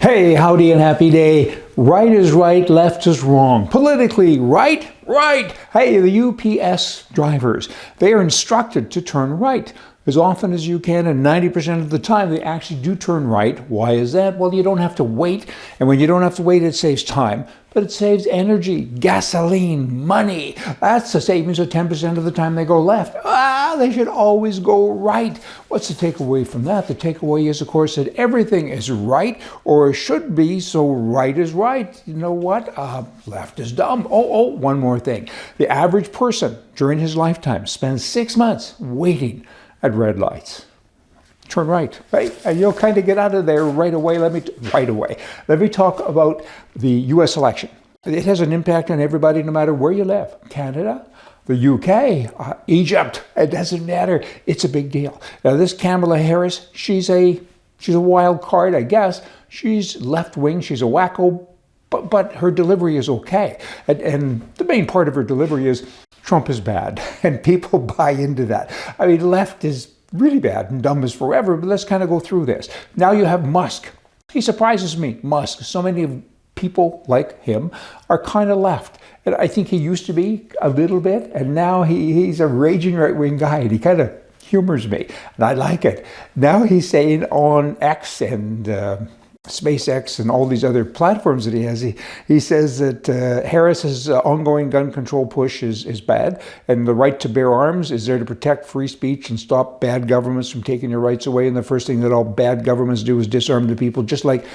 Hey, howdy and happy day. Right is right, left is wrong. Politically, right, right. Hey, the UPS drivers, they are instructed to turn right as often as you can, and 90% of the time they actually do turn right. Why is that? Well, you don't have to wait, and when you don't have to wait, it saves time, but it saves energy, gasoline, money. That's a savings of 10% of the time they go left. They should always go right. What's the takeaway from that? The takeaway is, of course, that everything is right, or should be, so right is right. You know what? Left is dumb. One more thing. The average person during his lifetime spends 6 months waiting at red lights. Turn right, right? And you'll kind of get out of there right away. Let me talk about the U.S. election. It has an impact on everybody, no matter where you live. Canada, the UK, Egypt, it doesn't matter. It's a big deal. Now, this Kamala Harris, she's a wild card, I guess. She's left-wing, she's a wacko, but her delivery is okay. And the main part of her delivery is Trump is bad, and people buy into that. I mean, left is really bad and dumb is forever, but let's kind of go through this. Now you have Musk. He surprises me, Musk. So many people like him are kind of left. And I think he used to be a little bit, and now he's a raging right-wing guy, and he kind of humors me, and I like it. Now he's saying on X and SpaceX and all these other platforms that he has, he says that Harris's ongoing gun control push is bad, and the right to bear arms is there to protect free speech and stop bad governments from taking your rights away. And the first thing that all bad governments do is disarm the people, just like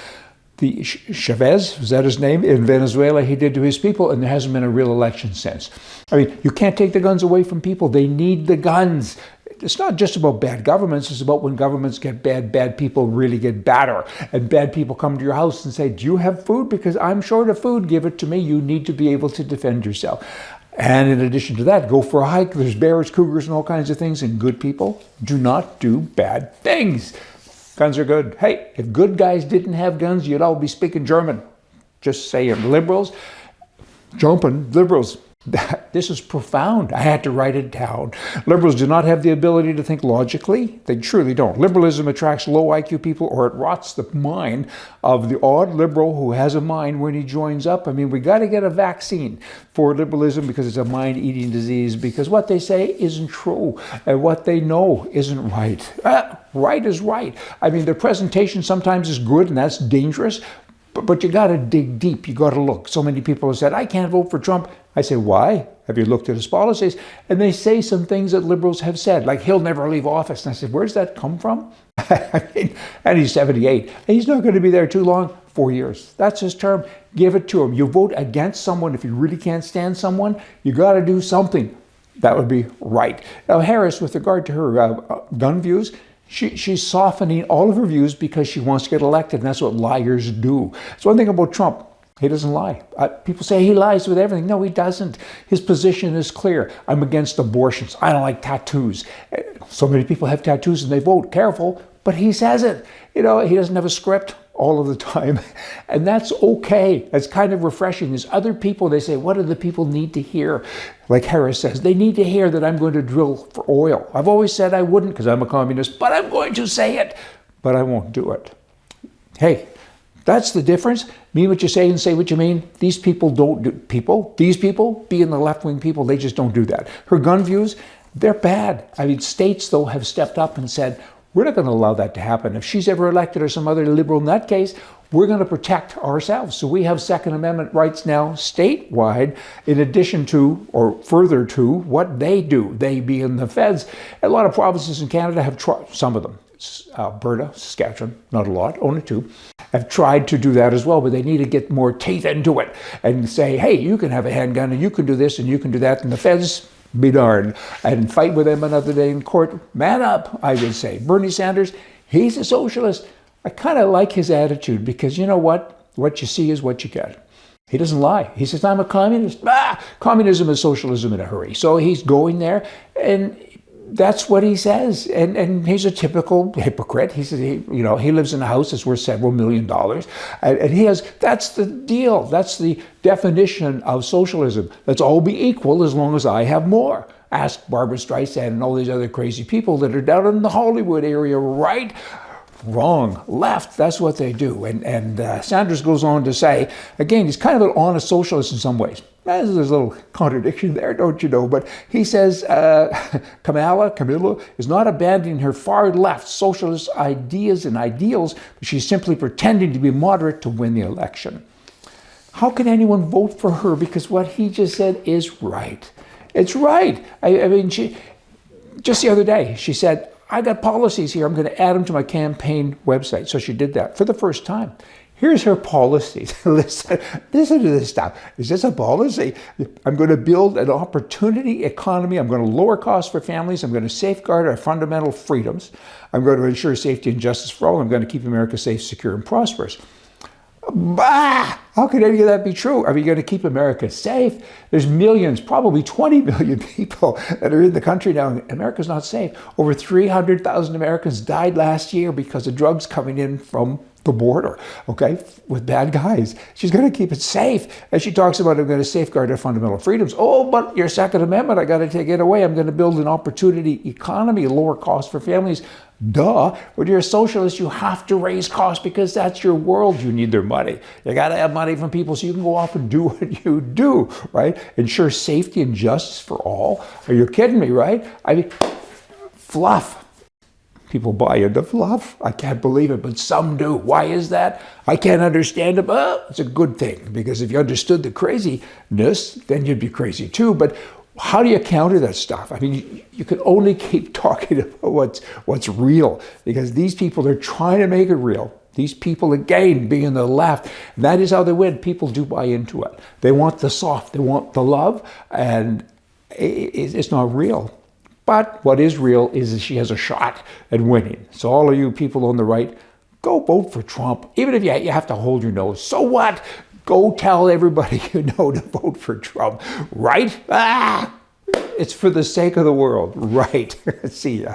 the Chavez, is that his name, in Venezuela, he did to his people, and there hasn't been a real election since. I mean, you can't take the guns away from people. They need the guns. It's not just about bad governments, it's about when governments get bad, bad people really get badder. And bad people come to your house and say, do you have food? Because I'm short of food, give it to me. You need to be able to defend yourself. And in addition to that, go for a hike. There's bears, cougars, and all kinds of things. And good people do not do bad things. Guns are good. Hey, if good guys didn't have guns, you'd all be speaking German. Just saying. Liberals, jumping, liberals. This is profound. I had to write it down. Liberals do not have the ability to think logically. They truly don't. Liberalism attracts low IQ people, or it rots the mind of the odd liberal who has a mind when he joins up. I mean, we got to get a vaccine for liberalism because it's a mind-eating disease, because what they say isn't true and what they know isn't right. Right is right. I mean, their presentation sometimes is good, and that's dangerous. But you got to dig deep. You got to look. So many people have said, I can't vote for Trump. I say, why? Have you looked at his policies? And they say some things that liberals have said, like he'll never leave office. And I said, where's that come from? I mean, and he's 78. And he's not going to be there too long. 4 years. That's his term. Give it to him. You vote against someone if you really can't stand someone. You got to do something. That would be right. Now, Harris, with regard to her gun views, she's softening all of her views because she wants to get elected, and that's what liars do. So one thing about Trump, he doesn't lie. People say he lies with everything. No, he doesn't. His position is clear. I'm against abortions. I don't like tattoos. So many people have tattoos and they vote. Careful, but he says it. You know, he doesn't have a script all of the time, and that's okay. That's kind of refreshing. There's other people, they say, what do the people need to hear? Like Harris says, they need to hear that I'm going to drill for oil. I've always said I wouldn't because I'm a communist, but I'm going to say it, but I won't do it. Hey, that's the difference. Mean what you say and say what you mean. These people don't do these people, being the left-wing people, they just don't do that. Her gun views, they're bad. I mean, states, though, have stepped up and said, we're not going to allow that to happen. If she's ever elected or some other liberal nutcase, we're going to protect ourselves. So we have Second Amendment rights now statewide, in addition to, or further to, what they do, they being the feds. A lot of provinces in Canada have tried, some of them, Alberta, Saskatchewan, not a lot, only 2, have tried to do that as well, but they need to get more teeth into it and say, hey, you can have a handgun and you can do this and you can do that, and the feds, be darned, and fight with them another day in court. Man up, I would say. Bernie Sanders, he's a socialist. I kind of like his attitude because you know what? What you see is what you get. He doesn't lie. He says, I'm a communist. Communism is socialism in a hurry. So he's going there, and that's what he says. And he's a typical hypocrite. He says, he lives in a house that's worth several $1 million. And that's the deal. That's the definition of socialism. Let's all be equal as long as I have more. Ask Barbara Streisand and all these other crazy people that are down in the Hollywood area, right? Wrong. Left, that's what they do. And Sanders goes on to say, again, he's kind of an honest socialist in some ways. There's a little contradiction there, don't you know? But he says Kamala is not abandoning her far left socialist ideas and ideals, but she's simply pretending to be moderate to win the election. How can anyone vote for her? Because what he just said is right. It's right. I mean, just the other day, she said, I got policies here. I'm going to add them to my campaign website. So she did that for the first time. Here's her policies. Listen to this stuff. Is this a policy? I'm going to build an opportunity economy. I'm going to lower costs for families. I'm going to safeguard our fundamental freedoms. I'm going to ensure safety and justice for all. I'm going to keep America safe, secure, and prosperous. Bah! How could any of that be true? Are we going to keep America safe? There's millions, probably 20 million people that are in the country now. America's not safe. Over 300,000 Americans died last year because of drugs coming in from the border, okay, with bad guys. She's going to keep it safe. And she talks about, I'm going to safeguard our fundamental freedoms. Oh, but your Second Amendment, I got to take it away. I'm going to build an opportunity economy, lower costs for families. Duh. When you're a socialist, you have to raise costs because that's your world. You need their money. You got to have money from people so you can go off and do what you do, right? Ensure safety and justice for all. Are you kidding me, right? I mean, fluff. People buy into fluff. I can't believe it, but some do. Why is that? I can't understand it, but it's a good thing, because if you understood the craziness, then you'd be crazy too. But how do you counter that stuff? I mean, you can only keep talking about what's real, because these people, they're trying to make it real. These people, again, being the left, that is how they win. People do buy into it. They want the soft, they want the love, and it's not real. But what is real is that she has a shot at winning. So all of you people on the right, go vote for Trump. Even if you have to hold your nose. So what? Go tell everybody you know to vote for Trump. Right? It's for the sake of the world. Right. See ya.